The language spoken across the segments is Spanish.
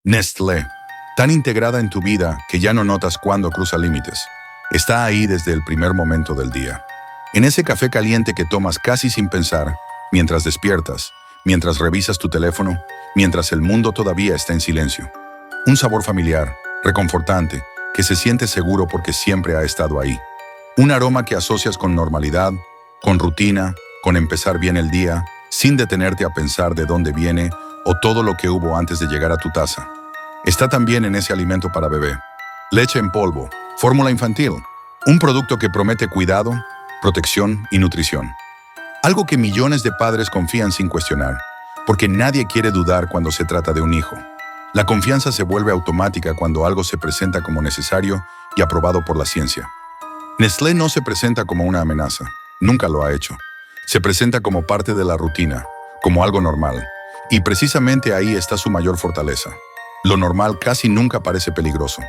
Nestlé, tan integrada en tu vida que ya no notas cuándo cruza límites. Está ahí desde el primer momento del día. En ese café caliente que tomas casi sin pensar, mientras despiertas, mientras revisas tu teléfono, mientras el mundo todavía está en silencio. Un sabor familiar, reconfortante, que se siente seguro porque siempre ha estado ahí. Un aroma que asocias con normalidad, con rutina, con empezar bien el día, sin detenerte a pensar de dónde viene o todo lo que hubo antes de llegar a tu taza. Está también en ese alimento para bebé. Leche en polvo, fórmula infantil, un producto que promete cuidado, protección y nutrición. Algo que millones de padres confían sin cuestionar, porque nadie quiere dudar cuando se trata de un hijo. La confianza se vuelve automática cuando algo se presenta como necesario y aprobado por la ciencia. Nestlé no se presenta como una amenaza, nunca lo ha hecho. Se presenta como parte de la rutina, como algo normal. Y precisamente ahí está su mayor fortaleza. Lo normal casi nunca parece peligroso.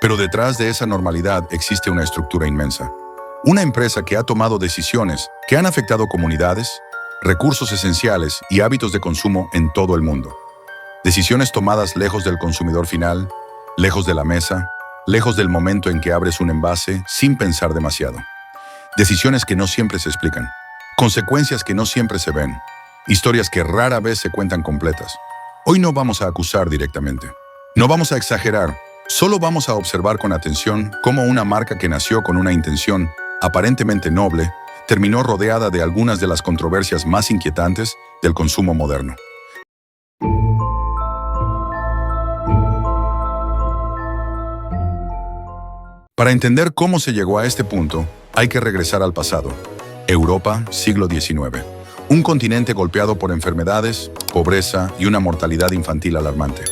Pero detrás de esa normalidad existe una estructura inmensa. Una empresa que ha tomado decisiones que han afectado comunidades, recursos esenciales y hábitos de consumo en todo el mundo. Decisiones tomadas lejos del consumidor final, lejos de la mesa, lejos del momento en que abres un envase sin pensar demasiado. Decisiones que no siempre se explican, consecuencias que no siempre se ven, historias que rara vez se cuentan completas. Hoy no vamos a acusar directamente. No vamos a exagerar, solo vamos a observar con atención cómo una marca que nació con una intención aparentemente noble terminó rodeada de algunas de las controversias más inquietantes del consumo moderno. Para entender cómo se llegó a este punto, hay que regresar al pasado. Europa, siglo XIX. Un continente golpeado por enfermedades, pobreza y una mortalidad infantil alarmante.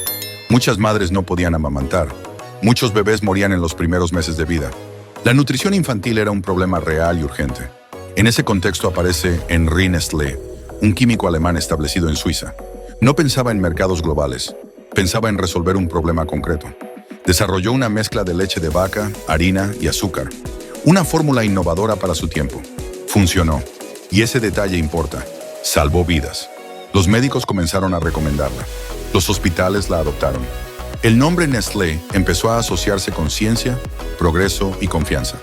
Muchas madres no podían amamantar. Muchos bebés morían en los primeros meses de vida. La nutrición infantil era un problema real y urgente. En ese contexto aparece Henri Nestlé, un químico alemán establecido en Suiza. No pensaba en mercados globales, pensaba en resolver un problema concreto. Desarrolló una mezcla de leche de vaca, harina y azúcar. Una fórmula innovadora para su tiempo. Funcionó. Y ese detalle importa. Salvó vidas. Los médicos comenzaron a recomendarla. Los hospitales la adoptaron. El nombre Nestlé empezó a asociarse con ciencia, progreso y confianza.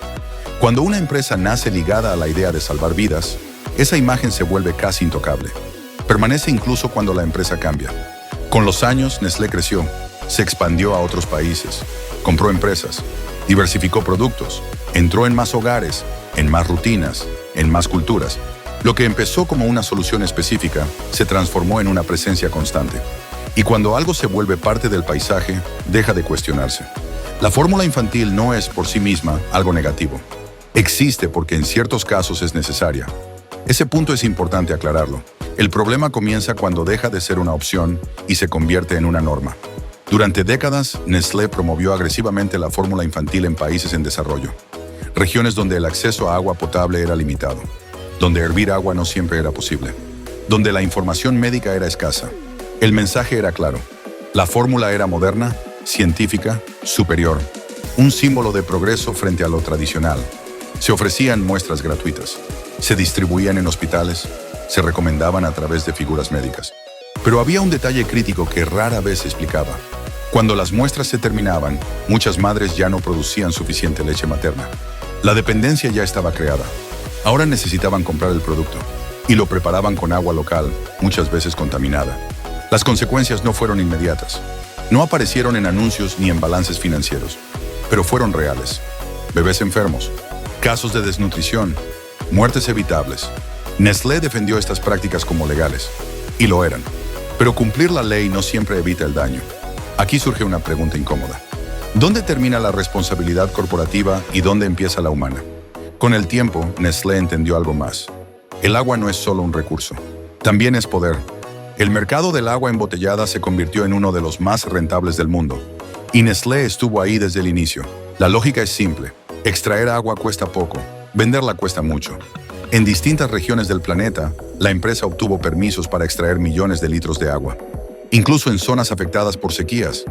Cuando una empresa nace ligada a la idea de salvar vidas, esa imagen se vuelve casi intocable. Permanece incluso cuando la empresa cambia. Con los años, Nestlé creció, se expandió a otros países, compró empresas, diversificó productos, entró en más hogares, en más rutinas, en más culturas. Lo que empezó como una solución específica se transformó en una presencia constante. Y cuando algo se vuelve parte del paisaje, deja de cuestionarse. La fórmula infantil no es por sí misma algo negativo. Existe porque en ciertos casos es necesaria. Ese punto es importante aclararlo. El problema comienza cuando deja de ser una opción y se convierte en una norma. Durante décadas, Nestlé promovió agresivamente la fórmula infantil en países en desarrollo. Regiones donde el acceso a agua potable era limitado, donde hervir agua no siempre era posible, donde la información médica era escasa. El mensaje era claro. La fórmula era moderna, científica, superior. Un símbolo de progreso frente a lo tradicional. Se ofrecían muestras gratuitas. Se distribuían en hospitales. Se recomendaban a través de figuras médicas. Pero había un detalle crítico que rara vez se explicaba. Cuando las muestras se terminaban, muchas madres ya no producían suficiente leche materna. La dependencia ya estaba creada. Ahora necesitaban comprar el producto. Y lo preparaban con agua local, muchas veces contaminada. Las consecuencias no fueron inmediatas. No aparecieron en anuncios ni en balances financieros. Pero fueron reales. Bebés enfermos, casos de desnutrición, muertes evitables. Nestlé defendió estas prácticas como legales. Y lo eran. Pero cumplir la ley no siempre evita el daño. Aquí surge una pregunta incómoda. ¿Dónde termina la responsabilidad corporativa y dónde empieza la humana? Con el tiempo, Nestlé entendió algo más. El agua no es solo un recurso. También es poder. El mercado del agua embotellada se convirtió en uno de los más rentables del mundo. Y Nestlé estuvo ahí desde el inicio. La lógica es simple. Extraer agua cuesta poco. Venderla cuesta mucho. En distintas regiones del planeta, la empresa obtuvo permisos para extraer millones de litros de agua. Incluso en zonas afectadas por sequías.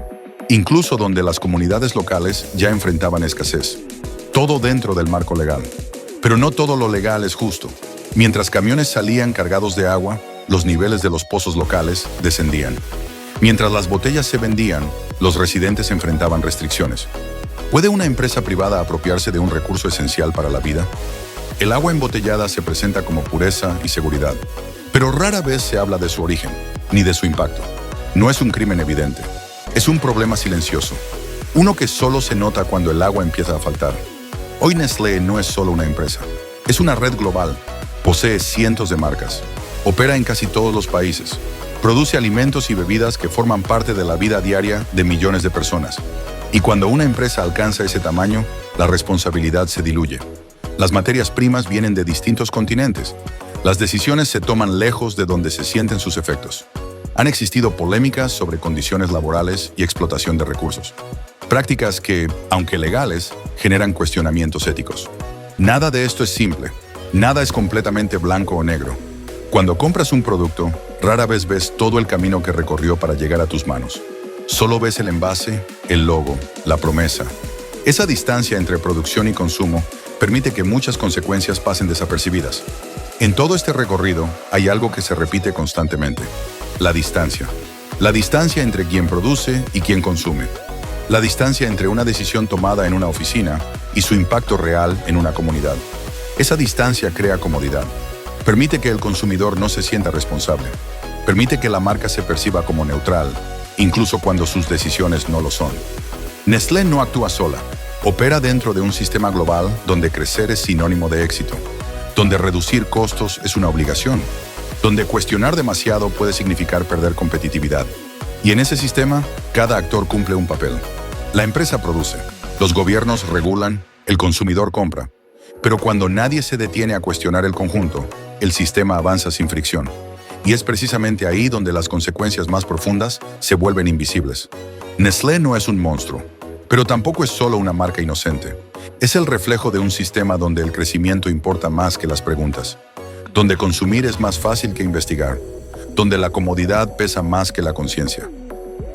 Incluso donde las comunidades locales ya enfrentaban escasez. Todo dentro del marco legal. Pero no todo lo legal es justo. Mientras camiones salían cargados de agua, los niveles de los pozos locales descendían. Mientras las botellas se vendían, los residentes enfrentaban restricciones. ¿Puede una empresa privada apropiarse de un recurso esencial para la vida? El agua embotellada se presenta como pureza y seguridad, pero rara vez se habla de su origen, ni de su impacto. No es un crimen evidente, es un problema silencioso, uno que solo se nota cuando el agua empieza a faltar. Hoy Nestlé no es solo una empresa, es una red global, posee cientos de marcas, opera en casi todos los países, produce alimentos y bebidas que forman parte de la vida diaria de millones de personas. Y cuando una empresa alcanza ese tamaño, la responsabilidad se diluye. Las materias primas vienen de distintos continentes. Las decisiones se toman lejos de donde se sienten sus efectos. Han existido polémicas sobre condiciones laborales y explotación de recursos. Prácticas que, aunque legales, generan cuestionamientos éticos. Nada de esto es simple. Nada es completamente blanco o negro. Cuando compras un producto, rara vez ves todo el camino que recorrió para llegar a tus manos. Solo ves el envase, el logo, la promesa. Esa distancia entre producción y consumo permite que muchas consecuencias pasen desapercibidas. En todo este recorrido hay algo que se repite constantemente: la distancia. La distancia entre quien produce y quien consume. La distancia entre una decisión tomada en una oficina y su impacto real en una comunidad. Esa distancia crea comodidad. Permite que el consumidor no se sienta responsable. Permite que la marca se perciba como neutral, incluso cuando sus decisiones no lo son. Nestlé no actúa sola. Opera dentro de un sistema global donde crecer es sinónimo de éxito, donde reducir costos es una obligación, donde cuestionar demasiado puede significar perder competitividad. Y en ese sistema, cada actor cumple un papel. La empresa produce, los gobiernos regulan, el consumidor compra. Pero cuando nadie se detiene a cuestionar el conjunto, el sistema avanza sin fricción. Y es precisamente ahí donde las consecuencias más profundas se vuelven invisibles. Nestlé no es un monstruo, pero tampoco es solo una marca inocente. Es el reflejo de un sistema donde el crecimiento importa más que las preguntas, donde consumir es más fácil que investigar, donde la comodidad pesa más que la conciencia.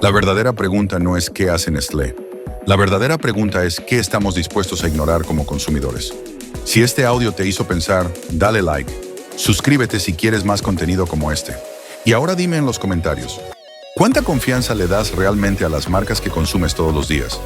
La verdadera pregunta no es qué hace Nestlé. La verdadera pregunta es qué estamos dispuestos a ignorar como consumidores. Si este audio te hizo pensar, dale like, suscríbete si quieres más contenido como este. Y ahora dime en los comentarios, ¿cuánta confianza le das realmente a las marcas que consumes todos los días?